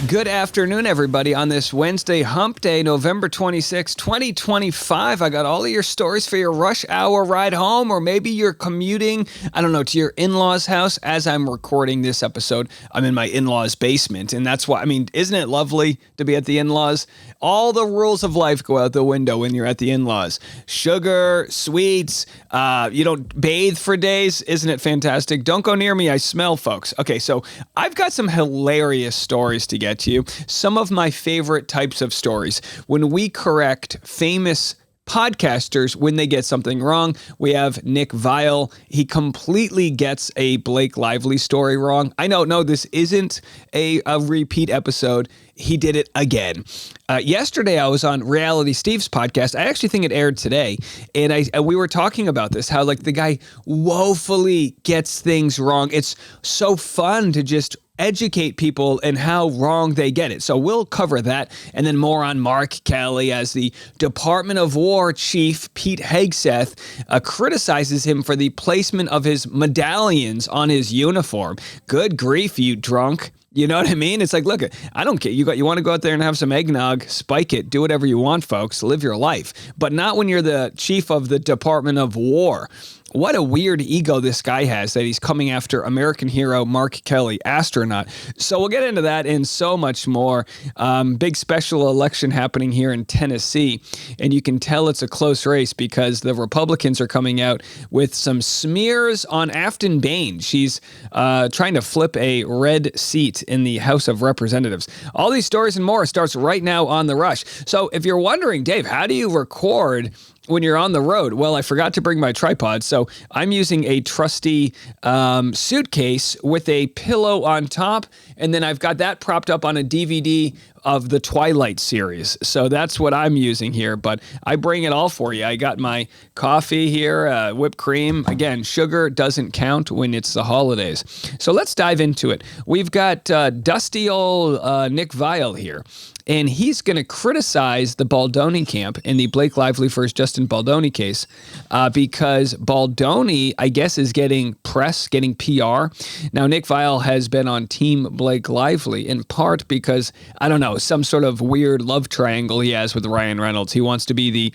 Good afternoon, everybody. On this Wednesday hump day, November 26, 2025, I got all of your stories for your rush hour ride home, or maybe you're commuting, I don't know, to your in-laws' house. As I'm recording this episode, I'm in my in-laws' basement, and that's why, isn't it lovely to be at the in-laws? All the rules of life go out the window when you're at the in-laws. Sugar, sweets, you don't bathe for days. Isn't it fantastic? Don't go near me. I smell, folks. Okay, so I've got some hilarious stories to get to you. Some of my favorite types of stories. When we correct famous podcasters when they get something wrong. We have Nick Viall. He completely gets a Blake Lively story wrong. I know, no, this isn't a repeat episode. He did it again. Yesterday, I was on Reality Steve's podcast. I actually think it aired today. And we were talking about this, how like the guy woefully gets things wrong. It's so fun to just educate people and how wrong they get it. So we'll cover that, and then more on Mark Kelly as the Department of War chief, Pete Hegseth, criticizes him for the placement of his medallions on his uniform. Good grief, you drunk. You know what I mean? It's like, look, I don't care. You want to go out there and have some eggnog, spike it, do whatever you want, folks. Live your life. But not when you're the chief of the Department of War. What a weird ego this guy has that he's coming after American hero Mark Kelly, astronaut. So we'll get into that and so much more. Big special election happening here in Tennessee. And you can tell it's a close race because the Republicans are coming out with some smears on Afton Bain. She's trying to flip a red seat in the House of Representatives. All these stories and more starts right now on The Rush. So if you're wondering, Dave, how do you record when you're on the road? Well, I forgot to bring my tripod, so I'm using a trusty suitcase with a pillow on top, and then I've got that propped up on a DVD of the Twilight series. So that's what I'm using here, but I bring it all for you. I got my coffee here, whipped cream. Again, sugar doesn't count when it's the holidays. So let's dive into it. We've got dusty old Nick Viall here. And he's going to criticize the Baldoni camp in the Blake Lively versus Justin Baldoni case because Baldoni, I guess, is getting press, getting PR. Now, Nick Viall has been on Team Blake Lively in part because, I don't know, some sort of weird love triangle he has with Ryan Reynolds. He wants to be the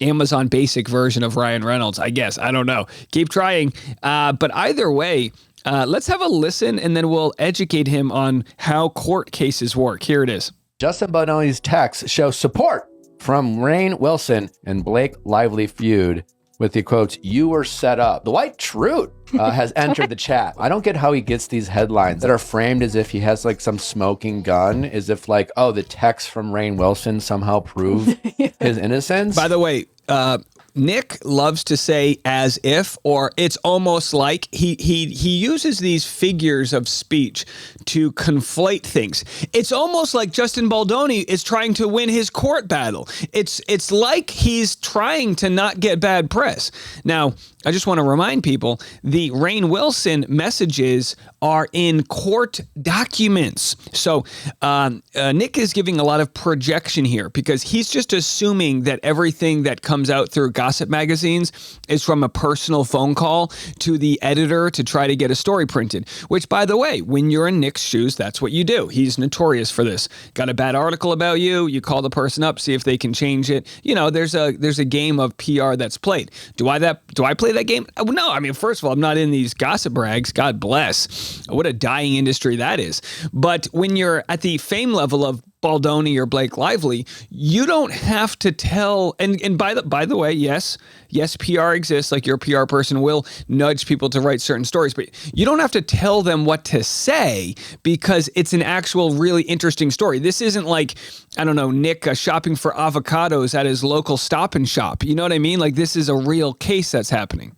Amazon Basic version of Ryan Reynolds, I guess. I don't know. Keep trying. But either way, let's have a listen, and then we'll educate him on how court cases work. Here it is. Justin Baldoni's texts show support from Rainn Wilson and Blake Lively feud with the quotes, "You were set up." The White Truth has entered the chat. I don't get how he gets these headlines that are framed as if he has like some smoking gun, as if like, oh, the texts from Rainn Wilson somehow prove his innocence. By the way, Nick loves to say as if, or it's almost like. He uses these figures of speech to conflate things. It's almost like Justin Baldoni is trying to win his court battle. It's like he's trying to not get bad press. Now, I just want to remind people, the Rainn Wilson messages are in court documents. So Nick is giving a lot of projection here because he's just assuming that everything that comes out through gossip magazines is from a personal phone call to the editor to try to get a story printed, which, by the way, when you're in Nick's shoes, that's what you do. He's notorious for this. Got a bad article about you, you call the person up, see if they can change it. You know, there's a game of PR that's played. Do I play that game? No, first of all, I'm not in these gossip rags. God bless. What a dying industry that is. But when you're at the fame level of Baldoni or Blake Lively, you don't have to tell. And by the way, yes, PR exists. Like, your PR person will nudge people to write certain stories, but you don't have to tell them what to say because it's an actual really interesting story. This isn't like, I don't know, Nick shopping for avocados at his local Stop and Shop. You know what I mean? Like, this is a real case that's happening.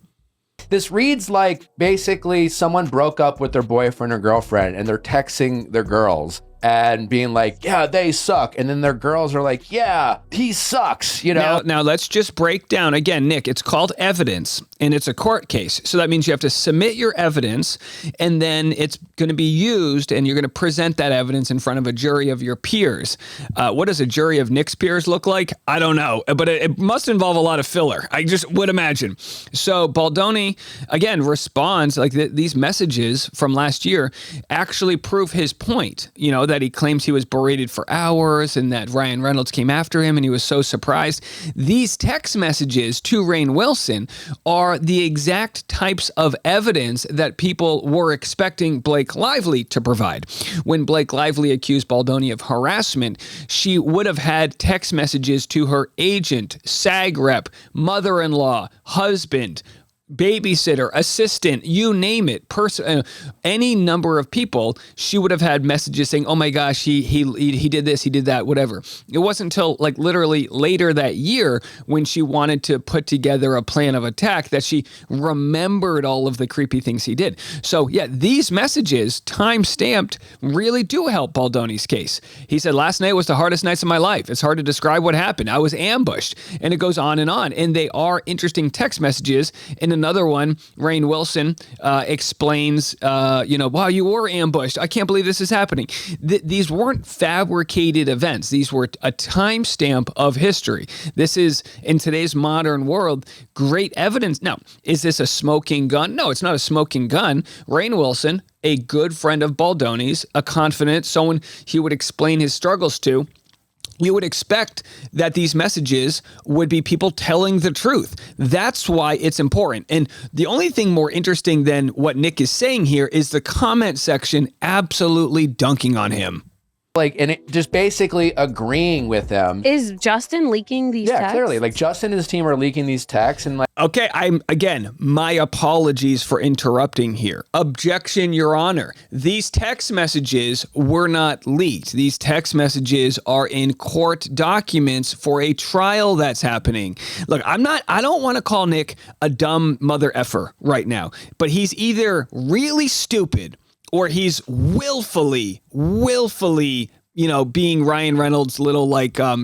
This reads like basically someone broke up with their boyfriend or girlfriend and they're texting their girls and being like, yeah, they suck. And then their girls are like, yeah, he sucks, you know? Now let's just break down. Again, Nick, it's called evidence, and it's a court case. So that means you have to submit your evidence, and then it's going to be used, and you're going to present that evidence in front of a jury of your peers. What does a jury of Nick's peers look like? I don't know, but it must involve a lot of filler. I just would imagine. So Baldoni, again, responds like these messages from last year actually prove his point. You know, that he claims he was berated for hours and that Ryan Reynolds came after him and he was so surprised. These text messages to Rainn Wilson are the exact types of evidence that people were expecting Blake Lively to provide. When Blake Lively accused Baldoni of harassment, she would have had text messages to her agent, SAG rep, mother-in-law, husband, babysitter, assistant, you name it, any number of people. She would have had messages saying, oh my gosh, he did this, he did that, whatever. It wasn't until like literally later that year when she wanted to put together a plan of attack that she remembered all of the creepy things he did. So yeah, these messages, time-stamped, really do help Baldoni's case. He said, last night was the hardest nights of my life. It's hard to describe what happened. I was ambushed. And it goes on. And they are interesting text messages. In another one, Rainn Wilson explains, wow, you were ambushed. I can't believe this is happening. These weren't fabricated events. These were a timestamp of history. This is, in today's modern world, great evidence. Now, is this a smoking gun? No, it's not a smoking gun. Rainn Wilson, a good friend of Baldoni's, a confidant, someone he would explain his struggles to, you would expect that these messages would be people telling the truth. That's why it's important. And the only thing more interesting than what Nick is saying here is the comment section absolutely dunking on him. And it just basically agreeing with them. Is Justin leaking these texts? Yeah, clearly. Like, Justin and his team are leaking these texts and like... Okay, my apologies for interrupting here. Objection, Your Honor. These text messages were not leaked. These text messages are in court documents for a trial that's happening. Look, I don't want to call Nick a dumb mother effer right now, but he's either really stupid or he's willfully, being Ryan Reynolds' little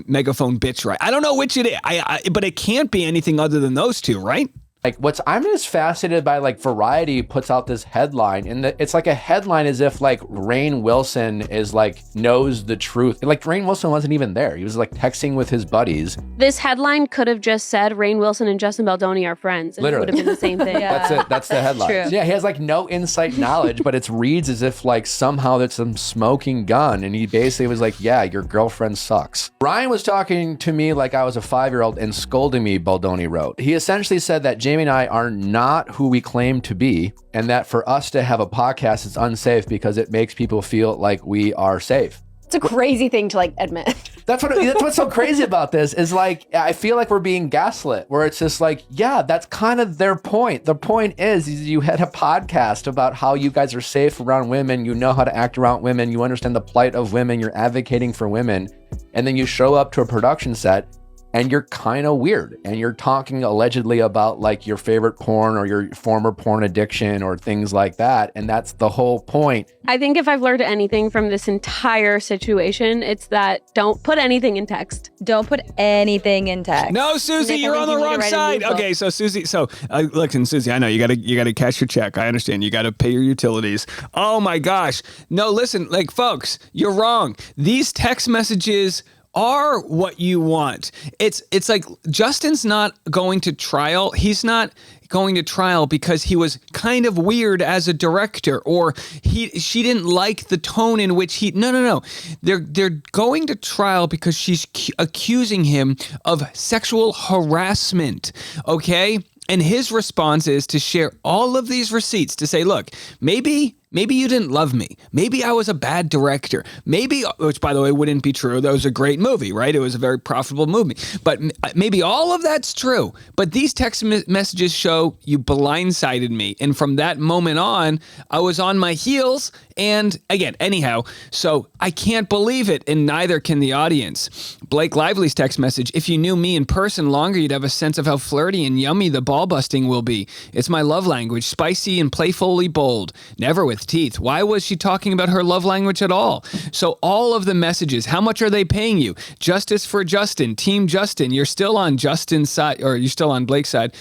megaphone bitch, right? I don't know which it is, but it can't be anything other than those two, right? Like, I'm just fascinated by, like, Variety puts out this headline, and it's like a headline as if, like, Rainn Wilson is, like, knows the truth. Like, Rainn Wilson wasn't even there. He was, like, texting with his buddies. This headline could have just said Rainn Wilson and Justin Baldoni are friends, and Literally. It would have been the same thing. Yeah. That's it. That's the headline. True. Yeah, he has, like, no insight knowledge, but it reads as if, like, somehow there's some smoking gun, and he basically was like, yeah, your girlfriend sucks. Ryan was talking to me like I was a 5-year-old and scolding me, Baldoni wrote. He essentially said that Jamie and I are not who we claim to be, and that for us to have a podcast is unsafe because it makes people feel like we are safe. It's a crazy thing to, like, admit. That's what's so crazy about this is, like, I feel like we're being gaslit, where it's just like, yeah, that's kind of their point. The point is you had a podcast about how you guys are safe around women, you know how to act around women, you understand the plight of women, you're advocating for women, and then you show up to a production set and you're kind of weird, and you're talking allegedly about, like, your favorite porn or your former porn addiction or things like that, and that's the whole point. I think if I've learned anything from this entire situation, it's that don't put anything in text. Don't put anything in text. No, Susie, Nick, you're on the wrong side. Okay, so Susie, listen, Susie, I know you gotta cash your check. I understand. You gotta pay your utilities. Oh my gosh. No, listen, like, folks, you're wrong. These text messages are what you want. It's like Justin's not going to trial. He's not going to trial because he was kind of weird as a director, or she didn't like the tone in which no. They're going to trial because she's accusing him of sexual harassment. Okay? And his response is to share all of these receipts to say, look, maybe you didn't love me. Maybe I was a bad director. Maybe, which by the way wouldn't be true. That was a great movie, right? It was a very profitable movie. But maybe all of that's true. But these text messages show you blindsided me. And from that moment on, I was on my heels. And again, anyhow, so I can't believe it, and neither can the audience. Blake Lively's text message, if you knew me in person longer, you'd have a sense of how flirty and yummy the ball busting will be. It's my love language, spicy and playfully bold, never with teeth. Why was she talking about her love language at all? So all of the messages, how much are they paying you? Justice for Justin, Team Justin, you're still on Justin's side, or you're still on Blake's side.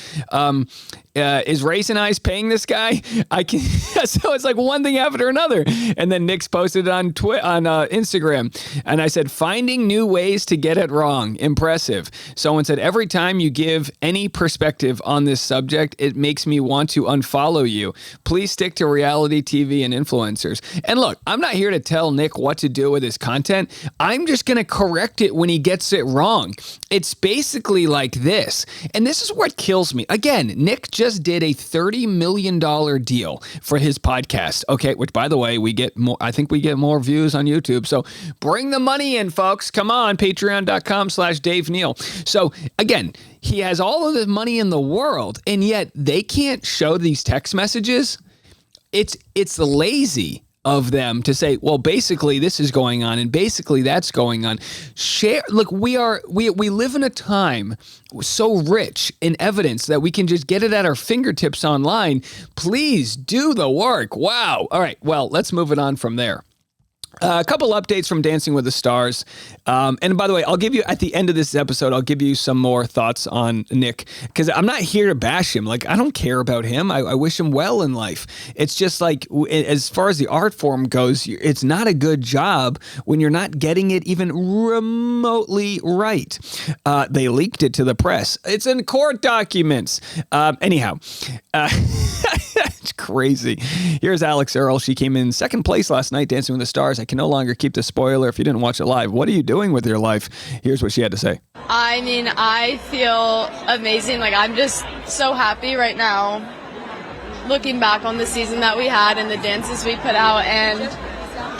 is Raisin Eyes paying this guy? So it's like one thing after another. And then Nick's posted it on Instagram. And I said, finding new ways to get it wrong. Impressive. Someone said, every time you give any perspective on this subject, it makes me want to unfollow you. Please stick to reality TV and influencers. And look, I'm not here to tell Nick what to do with his content. I'm just going to correct it when he gets it wrong. It's basically like this. And this is what kills me. Again, Nick just did a $30 million deal for his podcast. Okay, which by the way, I think we get more views on YouTube. So bring the money in, folks. Come on, patreon.com/Dave Neal. So again, he has all of the money in the world, and yet they can't show these text messages. It's lazy of them to say, well, basically this is going on and basically that's going on. Look, we live in a time so rich in evidence that we can just get it at our fingertips online. Please do the work. Wow. All right. Well, let's move it on from there. A couple updates from Dancing with the Stars. And by the way, I'll give you, at the end of this episode, I'll give you some more thoughts on Nick, because I'm not here to bash him. Like, I don't care about him. I wish him well in life. It's just like, as far as the art form goes, it's not a good job when you're not getting it even remotely right. They leaked it to the press. It's in court documents. Anyhow, it's crazy. Here's Alex Earl. She came in second place last night, Dancing with the Stars. I can no longer keep the spoiler if you didn't watch it live. What are you doing with your life? Here's what she had to say. I mean, I feel amazing. Like, I'm just so happy right now looking back on the season that we had and the dances we put out, and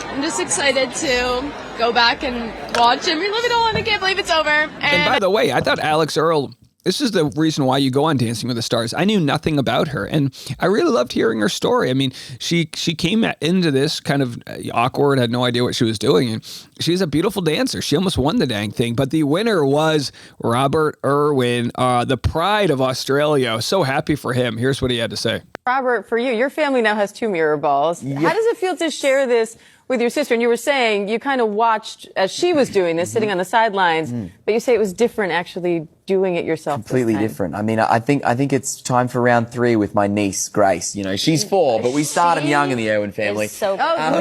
I'm just excited to go back and watch and relive it all, and I can't believe it's over. And by the way, I thought Alex Earl, this is the reason why you go on Dancing with the Stars. I knew nothing about her, and I really loved hearing her story. I mean, she came into this kind of awkward, had no idea what she was doing, and she's a beautiful dancer. She almost won the dang thing, but the winner was Robert Irwin, the pride of Australia. So happy for him. Here's what he had to say. Robert, for you, your family now has 2 mirror balls. Yeah. How does it feel to share this with your sister? And you were saying you kind of watched as she was doing this, sitting on the sidelines, but you say it was different actually doing it yourself. Completely different. I mean, I think it's time for round 3 with my niece Grace. You know, she's 4, but we started young in the Irwin family. So we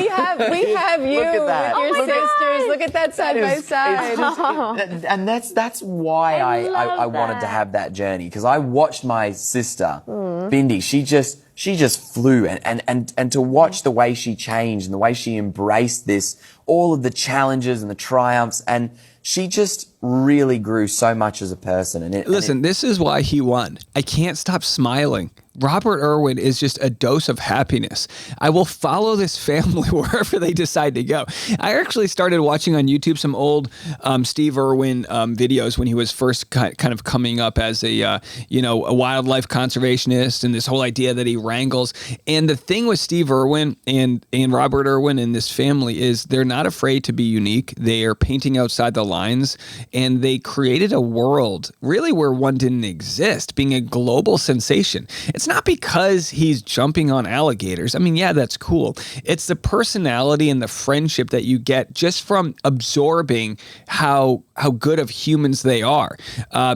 have you. Look at that. Your sisters. Look at that side by side. And that's why I wanted to have that journey, because I watched my sister, Bindi. She just flew, and to watch the way she changed and the way she embraced this, all of the challenges and the triumphs, and she just really grew so much as a person. Listen, this is why he won. I can't stop smiling. Robert Irwin is just a dose of happiness. I will follow this family wherever they decide to go. I actually started watching on YouTube some old Steve Irwin videos when he was first kind of coming up as a wildlife conservationist, and this whole idea that he wrangles. And the thing with Steve Irwin and Robert Irwin and this family is they're not afraid to be unique. They are painting outside the lines, and they created a world really where one didn't exist, being a global sensation. It's not because he's jumping on alligators. I mean, yeah, that's cool. It's the personality and the friendship that you get just from absorbing how good of humans they are.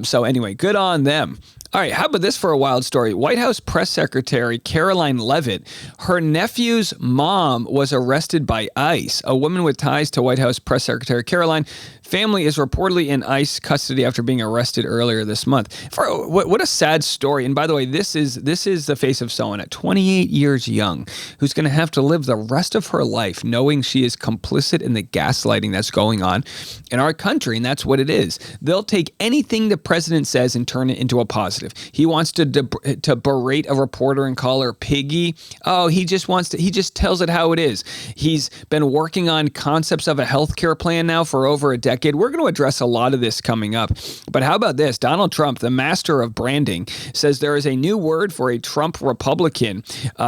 So anyway, good on them. All right, how about this for a wild story? White House Press Secretary Caroline Leavitt, her nephew's mom was arrested by ICE. A woman with ties to White House Press Secretary Caroline family is reportedly in ICE custody after being arrested earlier this month. What a sad story. And by the way, this is the face of someone at 28 years young who's going to have to live the rest of her life knowing she is complicit in the gaslighting that's going on in our country, and that's what it is. They'll take anything the president says and turn it into a positive. He wants to berate a reporter and call her piggy. Oh, he just tells it how it is. He's been working on concepts of a healthcare plan now for over a decade. We're going to address a lot of this coming up. But how about this? Donald Trump, the master of branding, says there is a new word for a Trump Republican,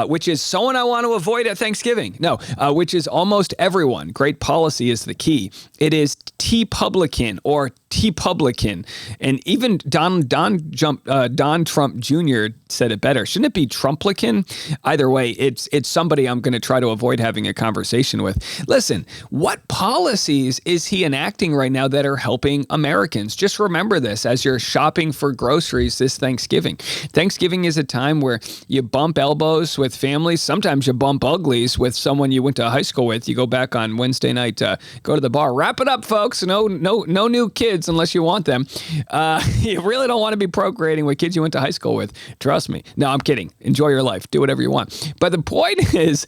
which is someone I want to avoid at Thanksgiving. No, which is almost everyone. Great policy is the key. It is T-Publican or T-publican. And even Don Trump Jr. said it better. Shouldn't it be Trumplican? Either way, it's somebody I'm going to try to avoid having a conversation with. Listen, what policies is he enacting right now that are helping Americans? Just remember this as you're shopping for groceries this Thanksgiving. Thanksgiving is a time where you bump elbows with families. Sometimes you bump uglies with someone you went to high school with. You go back on Wednesday night to go to the bar. Wrap it up, folks. No new kids unless you want them. You really don't want to be procreating with kids you went to high school with. Trust me. No, I'm kidding. Enjoy your life. Do whatever you want. But the point is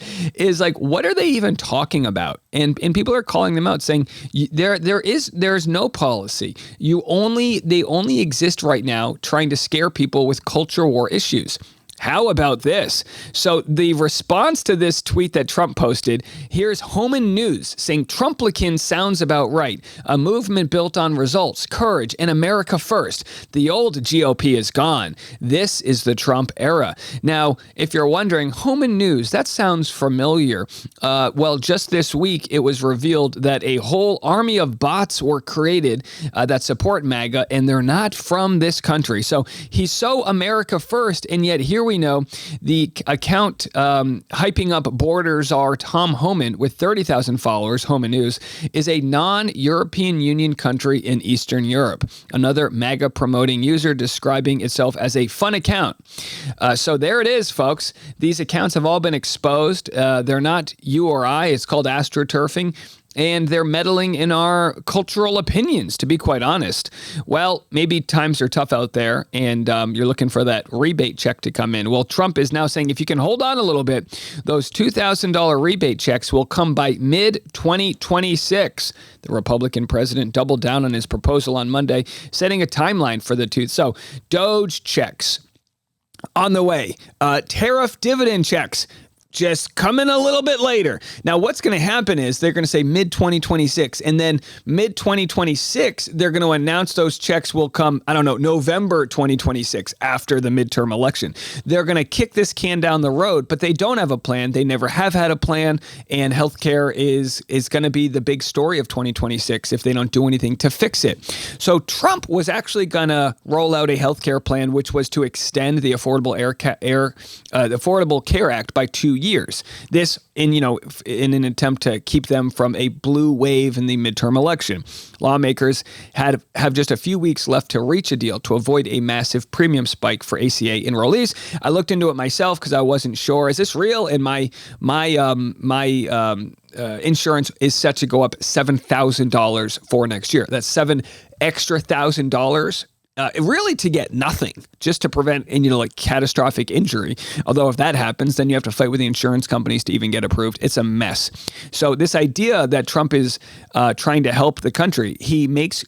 like, what are they even talking about? And people are calling them out saying there's no policy. They only exist right now trying to scare people with culture war issues. How about this? So the response to this tweet that Trump posted, here's Homan News saying Trumplican sounds about right. A movement built on results, courage, and America first. The old GOP is gone. This is the Trump era. Now, if you're wondering, Homan News, that sounds familiar. Well, just this week, it was revealed that a whole army of bots were created that support MAGA, and they're not from this country. So he's so America first, and yet here we know the account hyping up Borders are Tom Homan with 30,000 followers, Homan News, is a non-European Union country in Eastern Europe. Another MAGA promoting user describing itself as a fun account. So there it is, folks. These accounts have all been exposed. They're not you or I. It's called astroturfing. And they're meddling in our cultural opinions, to be quite honest. Well, maybe times are tough out there, and you're looking for that rebate check to come in. Well, Trump is now saying if you can hold on a little bit, those $2,000 rebate checks will come by mid-2026. The Republican president doubled down on his proposal on Monday, setting a timeline for the So, Doge checks on the way. Tariff dividend checks just coming a little bit later. Now, what's going to happen is they're going to say mid-2026, and then mid-2026, they're going to announce those checks will come, November 2026, after the midterm election. They're going to kick this can down the road, but they don't have a plan. They never have had a plan, and healthcare is going to be the big story of 2026 if they don't do anything to fix it. So Trump was actually going to roll out a healthcare plan, which was to extend the Affordable Care Act by 2 years. This in an attempt to keep them from a blue wave in the midterm election. Lawmakers have just a few weeks left to reach a deal to avoid a massive premium spike for ACA enrollees. I looked into it myself because I wasn't sure. Is this real? And my insurance is set to go up $7,000 for next year. That's $7,000 extra really to get nothing, just to prevent catastrophic injury. Although if that happens, then you have to fight with the insurance companies to even get approved. It's a mess. So this idea that Trump is trying to help the country, he makes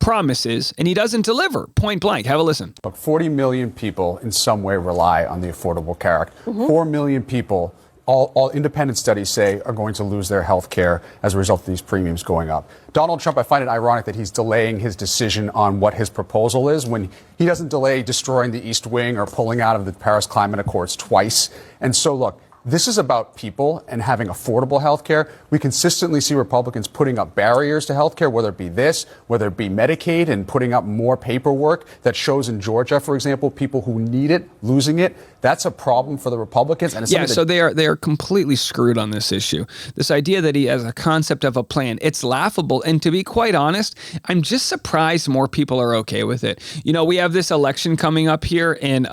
promises and he doesn't deliver. Point blank. Have a listen. Look, 40 million people in some way rely on the Affordable Care Act. 4 million people, all independent studies say, are going to lose their health care as a result of these premiums going up. Donald Trump, I find it ironic that he's delaying his decision on what his proposal is when he doesn't delay destroying the East Wing or pulling out of the Paris Climate Accords twice. And so, look, this is about people and having affordable health care. We consistently see Republicans putting up barriers to health care, whether it be this, whether it be Medicaid, and putting up more paperwork that shows in Georgia, for example, people who need it, losing it. That's a problem for the Republicans. And it's so they are completely screwed on this issue. This idea that he has a concept of a plan, it's laughable. And to be quite honest, I'm just surprised more people are okay with it. We have this election coming up here in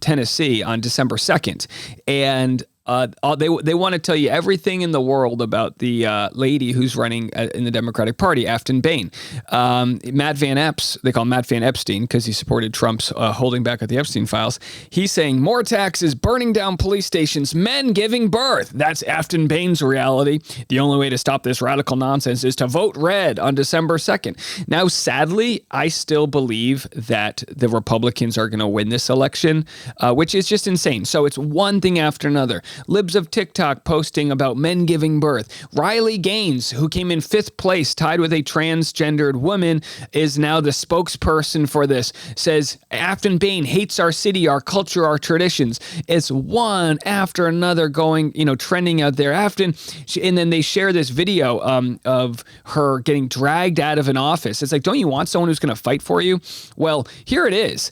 Tennessee on December 2nd. And they want to tell you everything in the world about the lady who's running in the Democratic Party, Afton Bain. Matt Van Epps, they call him Matt Van Epstein because he supported Trump's holding back of the Epstein files. He's saying more taxes, burning down police stations, men giving birth. That's Afton Bain's reality. The only way to stop this radical nonsense is to vote red on December 2nd. Now, sadly, I still believe that the Republicans are going to win this election, which is just insane. So it's one thing after another. Libs of TikTok posting about men giving birth. Riley Gaines, who came in 5th place, tied with a transgendered woman, is now the spokesperson for this. Says, Afton Bain hates our city, our culture, our traditions. It's one after another going, trending out there. Afton, and then they share this video of her getting dragged out of an office. It's like, don't you want someone who's going to fight for you? Well, here it is.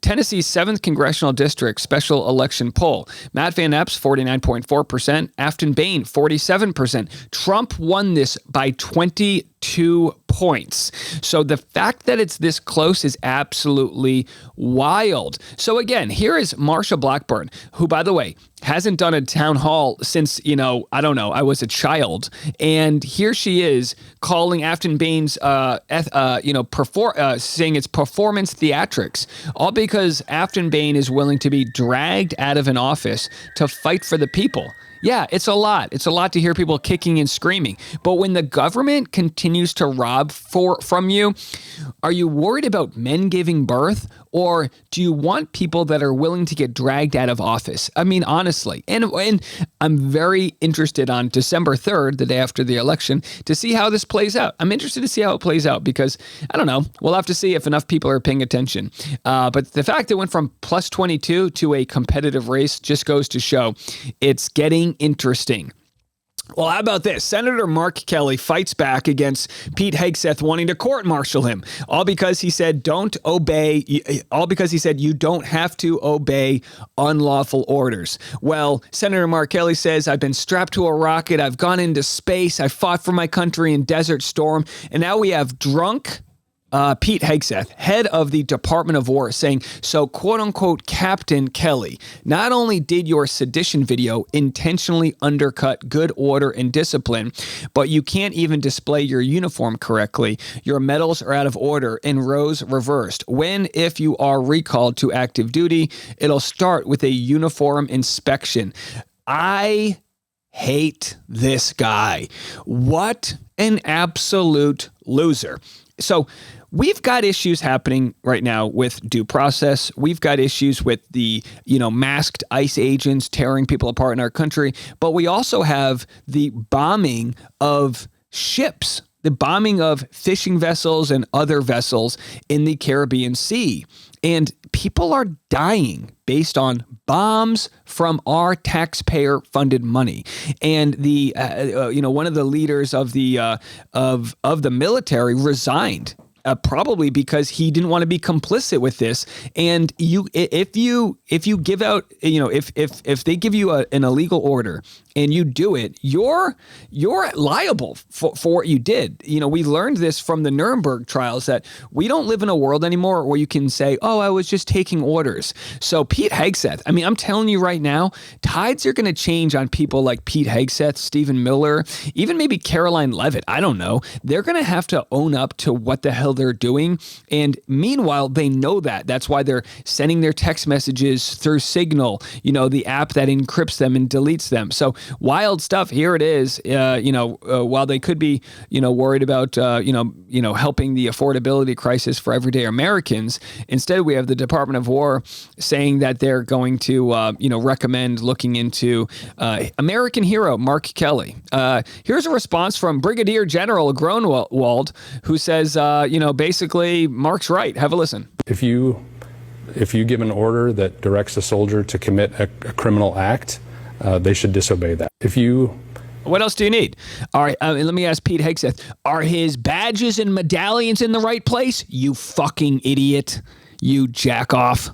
Tennessee's 7th Congressional District special election poll. Matt Van Epps, 49.4%. Afton Bain, 47%. Trump won this by 22 points. So the fact that it's this close is absolutely wild. So again, here is Marsha Blackburn, who, by the way, hasn't done a town hall since, I was a child. And here she is calling Afton Bain's, saying it's performance theatrics, all because Afton Bain is willing to be dragged out of an office to fight for the people. Yeah, it's a lot. It's a lot to hear people kicking and screaming. But when the government continues to rob from you, are you worried about men giving birth? Or do you want people that are willing to get dragged out of office? I mean, honestly. And I'm very interested on December 3rd, the day after the election, to see how this plays out. I'm interested to see how it plays out because, I don't know, we'll have to see if enough people are paying attention. But the fact it went from plus 22 to a competitive race just goes to show it's getting interesting. Well, how about this? Senator Mark Kelly fights back against Pete Hegseth wanting to court-martial him, all because he said you don't have to obey unlawful orders. Well, Senator Mark Kelly says, I've been strapped to a rocket, I've gone into space, I fought for my country in Desert Storm, and now we have drunk Pete Hegseth, head of the Department of War, saying, so quote-unquote Captain Kelly, not only did your sedition video intentionally undercut good order and discipline, but you can't even display your uniform correctly. Your medals are out of order and rows reversed. If you are recalled to active duty, it'll start with a uniform inspection. I hate this guy. What an absolute loser. So we've got issues happening right now with due process. We've got issues with the, masked ICE agents tearing people apart in our country. But we also have the bombing of ships, the bombing of fishing vessels and other vessels in the Caribbean Sea. And people are dying based on bombs from our taxpayer-funded money. And the one of the leaders of the military resigned. Probably because he didn't want to be complicit with this. And if you give out, if they give you an illegal order and you do it, you're liable for what you did. We learned this from the Nuremberg trials that we don't live in a world anymore where you can say, oh, I was just taking orders. So Pete Hegseth, I'm telling you right now, tides are going to change on people like Pete Hegseth, Stephen Miller, even maybe Caroline Leavitt. I don't know. They're going to have to own up to what the hell they're doing. And meanwhile, they know that. That's why they're sending their text messages through Signal, the app that encrypts them and deletes them. So wild stuff. Here it is. While they could be, worried about, helping the affordability crisis for everyday Americans, instead we have the Department of War saying that they're going to, recommend looking into American hero Mark Kelly. Here's a response from Brigadier General Gronwald, who says, basically, Mark's right. Have a listen. If you give an order that directs a soldier to commit a criminal act, they should disobey that. What else do you need? All right, let me ask Pete Hegseth. Are his badges and medallions in the right place? You fucking idiot. You jack off.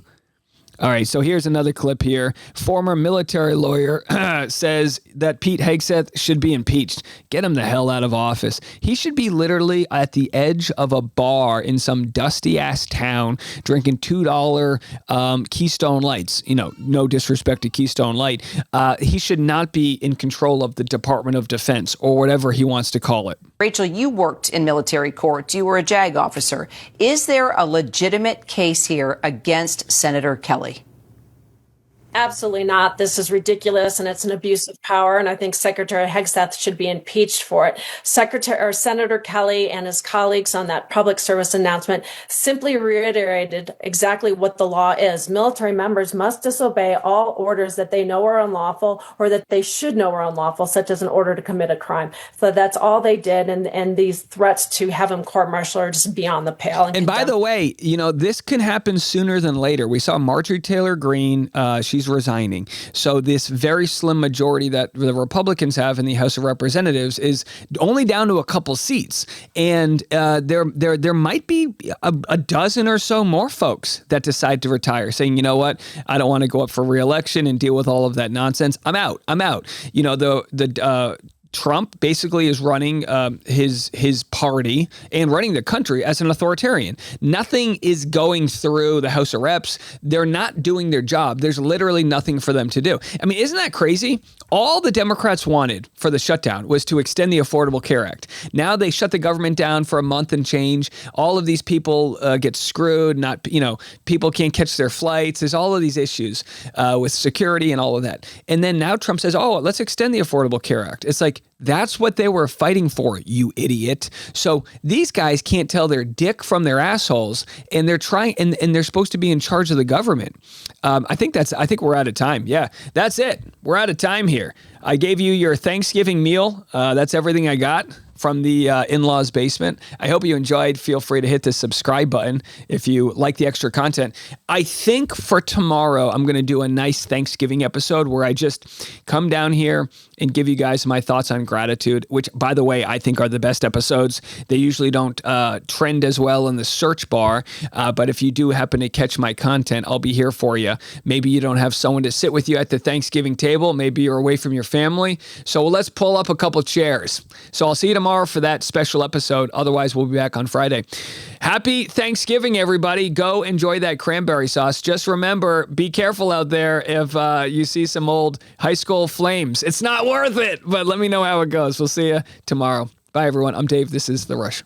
All right, so here's another clip here. Former military lawyer says that Pete Hegseth should be impeached. Get him the hell out of office. He should be literally at the edge of a bar in some dusty-ass town drinking $2 Keystone Lights. No disrespect to Keystone Light. He should not be in control of the Department of Defense or whatever he wants to call it. Rachel, you worked in military courts. You were a JAG officer. Is there a legitimate case here against Senator Kelly? Absolutely not. This is ridiculous and it's an abuse of power. And I think Secretary Hegseth should be impeached for it. Senator Kelly and his colleagues on that public service announcement simply reiterated exactly what the law is. Military members must disobey all orders that they know are unlawful or that they should know are unlawful, such as an order to commit a crime. So that's all they did. And these threats to have him court-martialed are just beyond the pale. And by the way, this can happen sooner than later. We saw Marjorie Taylor Greene. She's resigning. So this very slim majority that the Republicans have in the House of Representatives is only down to a couple seats. And there might be a dozen or so more folks that decide to retire, saying, you know what, I don't want to go up for re-election and deal with all of that nonsense. I'm out. Trump basically is running his party and running the country as an authoritarian. Nothing is going through the House of Reps. They're not doing their job. There's literally nothing for them to do. I mean, isn't that crazy? All the Democrats wanted for the shutdown was to extend the Affordable Care Act. Now they shut the government down for a month and change. All of these people get screwed. People can't catch their flights. There's all of these issues with security and all of that. And then now Trump says, oh, let's extend the Affordable Care Act. It's like, that's what they were fighting for, you idiot. So these guys can't tell their dick from their assholes, and they're trying, and they're supposed to be in charge of the government. I think we're out of time. Yeah, that's it. We're out of time here. I gave you your Thanksgiving meal. That's everything I got from the in-laws basement. I hope you enjoyed. Feel free to hit the subscribe button if you like the extra content. I think for tomorrow, I'm going to do a nice Thanksgiving episode where I just come down here and give you guys my thoughts on gratitude, which, by the way, I think are the best episodes. They usually don't trend as well in the search bar, but if you do happen to catch my content, I'll be here for you. Maybe you don't have someone to sit with you at the Thanksgiving table. Maybe you're away from your family. So let's pull up a couple chairs. So I'll see you tomorrow for that special episode. Otherwise, we'll be back on Friday. Happy Thanksgiving, everybody. Go enjoy that cranberry sauce. Just remember, be careful out there if you see some old high school flames. It's not worth it, but let me know how it goes. We'll see you tomorrow. Bye, everyone. I'm Dave. This is The Rush.